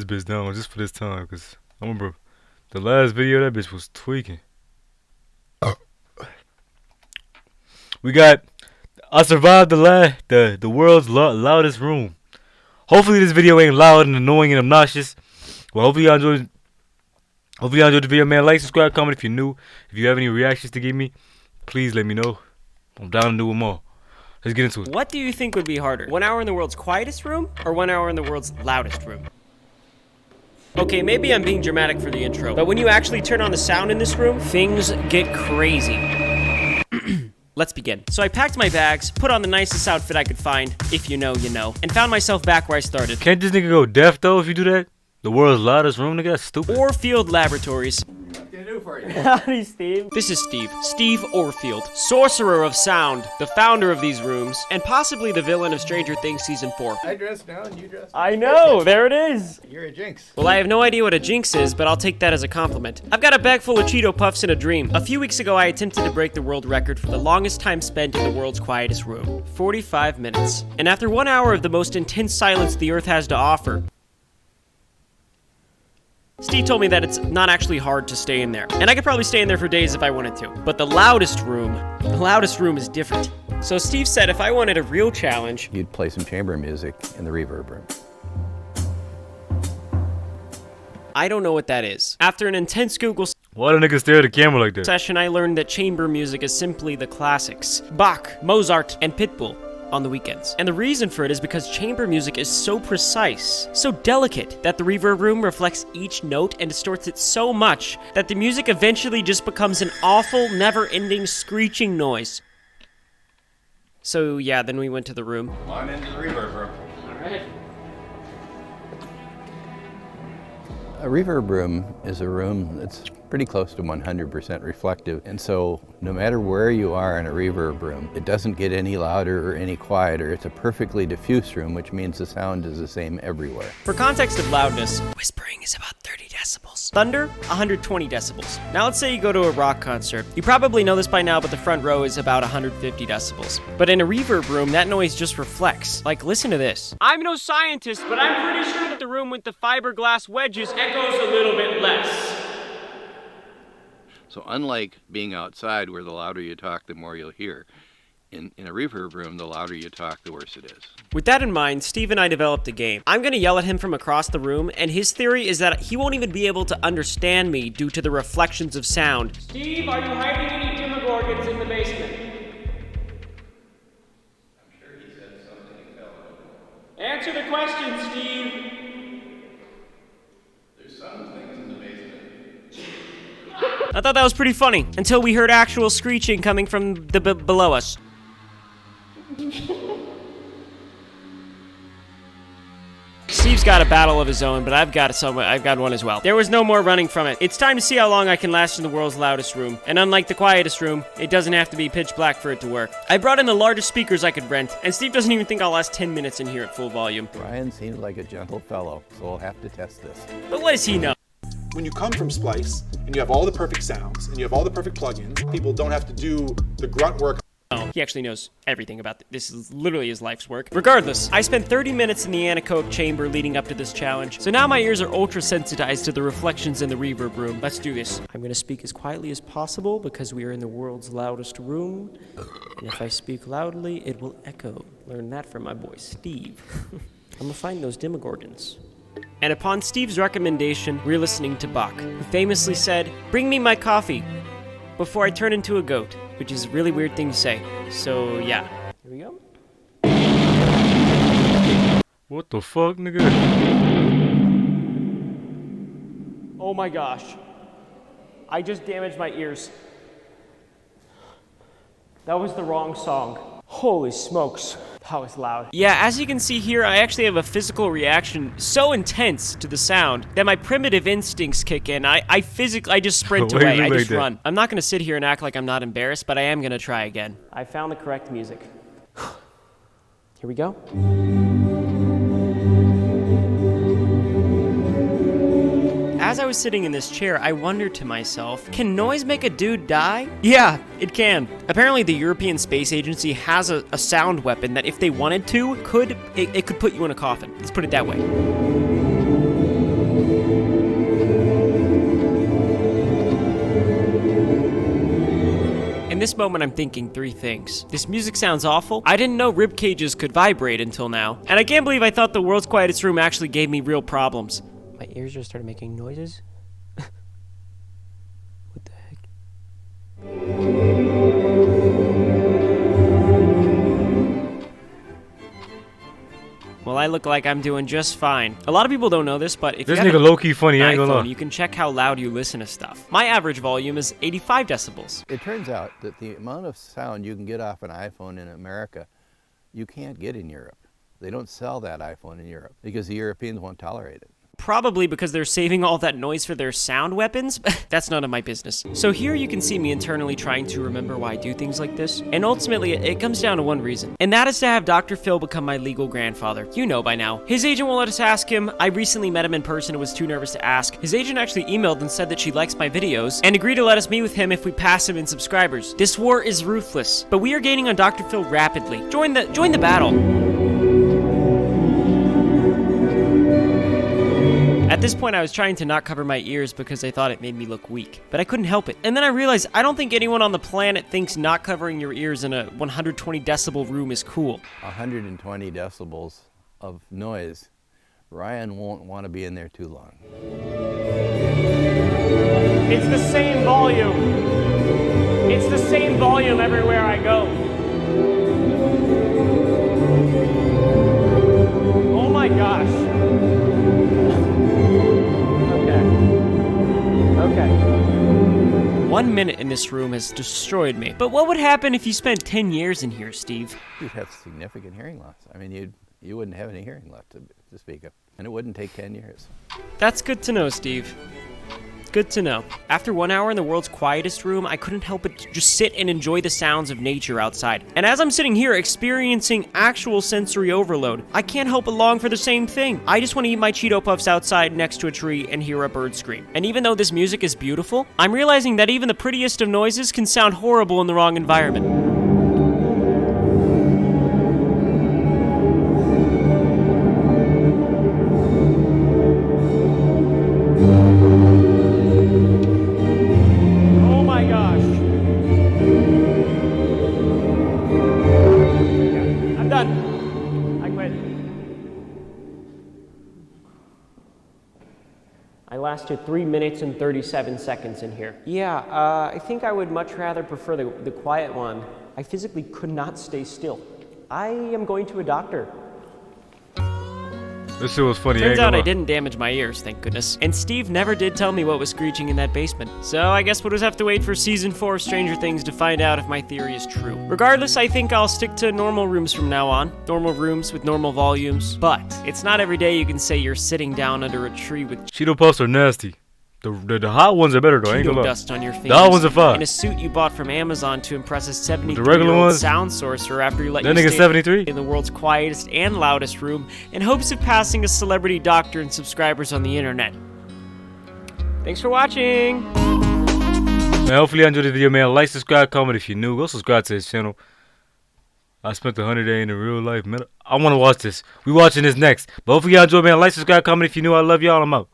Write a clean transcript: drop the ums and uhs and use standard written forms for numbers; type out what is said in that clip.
bitch down just for this time, because I remember the last video, that bitch was tweaking. We got, I survived the world's loudest room. Hopefully this video ain't loud and annoying and obnoxious. Well, hopefully y'all enjoyed the video, man. Like, subscribe, comment if you're new. If you have any reactions to give me, please let me know. I'm down to do them all. Let's get into it. What do you think would be harder? 1 hour in the world's quietest room or 1 hour in the world's loudest room? Okay, maybe I'm being dramatic for the intro, but when you actually turn on the sound in this room, things get crazy. Let's begin. So I packed my bags, put on the nicest outfit I could find, if you know, you know, and found myself back where I started. Can't this nigga go deaf though if you do that? The world's loudest room, nigga, that's stupid. Orfield Laboratories. What can I do for you? Howdy, Steve. This is Steve. Steve Orfield. Sorcerer of Sound, the founder of these rooms, and possibly the villain of Stranger Things Season 4. I dress now and you dress now. I know, there it is. You're a jinx. Well, I have no idea what a jinx is, but I'll take that as a compliment. I've got a bag full of Cheeto Puffs and a dream. A few weeks ago, I attempted to break the world record for the longest time spent in the world's quietest room. 45 minutes. And after 1 hour of the most intense silence the Earth has to offer, Steve told me that it's not actually hard to stay in there. And I could probably stay in there for days if I wanted to. But the loudest room is different. So Steve said if I wanted a real challenge, you'd play some chamber music in the reverb room. I don't know what that is. After an intense Google Why the nigga stare at the camera like that? session, I learned that chamber music is simply the classics. Bach, Mozart, and Pitbull on the weekends. And the reason for it is because chamber music is so precise, so delicate, that the reverb room reflects each note and distorts it so much that the music eventually just becomes an awful, never-ending screeching noise. So yeah, then we went to the room. Come on into the reverb room. Alright. A reverb room is a room that's pretty close to 100% reflective, and so no matter where you are in a reverb room, it doesn't get any louder or any quieter. It's a perfectly diffuse room, which means the sound is the same everywhere. For context of loudness, whispering is about 30 decibels. Thunder, 120 decibels. Now let's say you go to a rock concert. You probably know this by now, but the front row is about 150 decibels. But in a reverb room, that noise just reflects. Like, listen to this. I'm no scientist, but I'm pretty sure that the room with the fiberglass wedges echoes a little bit less. So unlike being outside where the louder you talk, the more you'll hear, in a reverb room, the louder you talk, the worse it is. With that in mind, Steve and I developed a game. I'm gonna yell at him from across the room, and his theory is that he won't even be able to understand me due to the reflections of sound. Steve, are you hiding any demogorgons in the basement? I'm sure he said something fell over. Answer the question, Steve. There's some things in the basement. I thought that was pretty funny, until we heard actual screeching coming from the below us. Steve's got a battle of his own, but I've got one as well. There was no more running from it. It's time to see how long I can last in the world's loudest room. And unlike the quietest room, it doesn't have to be pitch black for it to work. I brought in the largest speakers I could rent, and Steve doesn't even think I'll last 10 minutes in here at full volume. Ryan seemed like a gentle fellow, so we'll have to test this. But what does he know? When you come from Splice and you have all the perfect sounds and you have all the perfect plugins, people don't have to do the grunt work. Oh, he actually knows everything about this. Is literally his life's work. Regardless, I spent 30 minutes in the anechoic chamber leading up to this challenge, so now my ears are ultra sensitized to the reflections in the reverb room. Let's do this. I'm gonna speak as quietly as possible because we are in the world's loudest room, and if I speak loudly, it will echo. Learn that from my boy Steve. I'm gonna find those demogorgons. And upon Steve's recommendation, we're listening to Bach, who famously said, "Bring me my coffee before I turn into a goat," which is a really weird thing to say. So yeah, here we go. What the fuck, nigga? Oh my gosh. I just damaged my ears. That was the wrong song. Holy smokes. That was loud. Yeah, as you can see here, I actually have a physical reaction so intense to the sound that my primitive instincts kick in. I just sprint Why you away. I like just that? run. I'm not gonna sit here and act like I'm not embarrassed, but I am gonna try again. I found the correct music. Here we go. As I was sitting in this chair, I wondered to myself, can noise make a dude die? Yeah, it can. Apparently the European Space Agency has a sound weapon that if they wanted to, it could put you in a coffin. Let's put it that way. this moment I'm thinking three things. This music sounds awful. I didn't know rib cages could vibrate until now. And I can't believe I thought the world's quietest room actually gave me real problems. My ears just started making noises. What the heck? Well, I look like I'm doing just fine. A lot of people don't know this, but if This you have nigga low-key funny, I an ain't gonna iPhone, lie. you can check how loud you listen to stuff. My average volume is 85 decibels. It turns out that the amount of sound you can get off an iPhone in America, you can't get in Europe. They don't sell that iPhone in Europe because the Europeans won't tolerate it. Probably because they're saving all that noise for their sound weapons. That's none of my business. So here you can see me internally trying to remember why I do things like this. And ultimately, it comes down to one reason. And that is to have Dr. Phil become my legal grandfather. You know by now. His agent won't let us ask him. I recently met him in person and was too nervous to ask. His agent actually emailed and said that she likes my videos and agreed to let us meet with him if we pass him in subscribers. This war is ruthless, but we are gaining on Dr. Phil rapidly. Join the battle. At this point, I was trying to not cover my ears because I thought it made me look weak, but I couldn't help it. And then I realized I don't think anyone on the planet thinks not covering your ears in a 120 decibel room is cool. 120 decibels of noise. Ryan won't want to be in there too long. It's the same volume. It's the same volume everywhere I go. Oh my gosh. Okay. 1 minute in this room has destroyed me. But what would happen if you spent 10 years in here, Steve? You'd have significant hearing loss. I mean, you wouldn't have any hearing left to speak of. And it wouldn't take 10 years. That's good to know, Steve. Good to know. After 1 hour in the world's quietest room, I couldn't help but just sit and enjoy the sounds of nature outside. And as I'm sitting here experiencing actual sensory overload, I can't help but long for the same thing. I just want to eat my Cheeto Puffs outside next to a tree and hear a bird scream. And even though this music is beautiful, I'm realizing that even the prettiest of noises can sound horrible in the wrong environment. I lasted 3 minutes and 37 seconds in here. Yeah, I think I would much rather prefer the quiet one. I physically could not stay still. I am going to a doctor. This shit was funny. Turns out I didn't damage my ears, thank goodness. And Steve never did tell me what was screeching in that basement. So I guess we'll just have to wait for Season 4 of Stranger Things to find out if my theory is true. Regardless, I think I'll stick to normal rooms from now on. Normal rooms with normal volumes. But it's not every day you can say you're sitting down under a tree with Cheeto Puffs are nasty. The hot ones are better though. I ain't Cheeto gonna lie. dust on your fingers. The hot ones are fine. And a suit you bought from Amazon to impress a The regular 73-year-old ones? sound sorcerer after you let That you nigga stay 73? in the world's quietest and loudest room in hopes of passing a celebrity doctor and subscribers on the internet. Thanks for watching! Man, hopefully you enjoyed the video, man. Like, subscribe, comment if you're new. Go subscribe to his channel. I spent 100 days in the real life, man. I want to watch this. We watching this next. But hopefully y'all enjoy, man. Like, subscribe, comment if you're new. I love y'all. I'm out.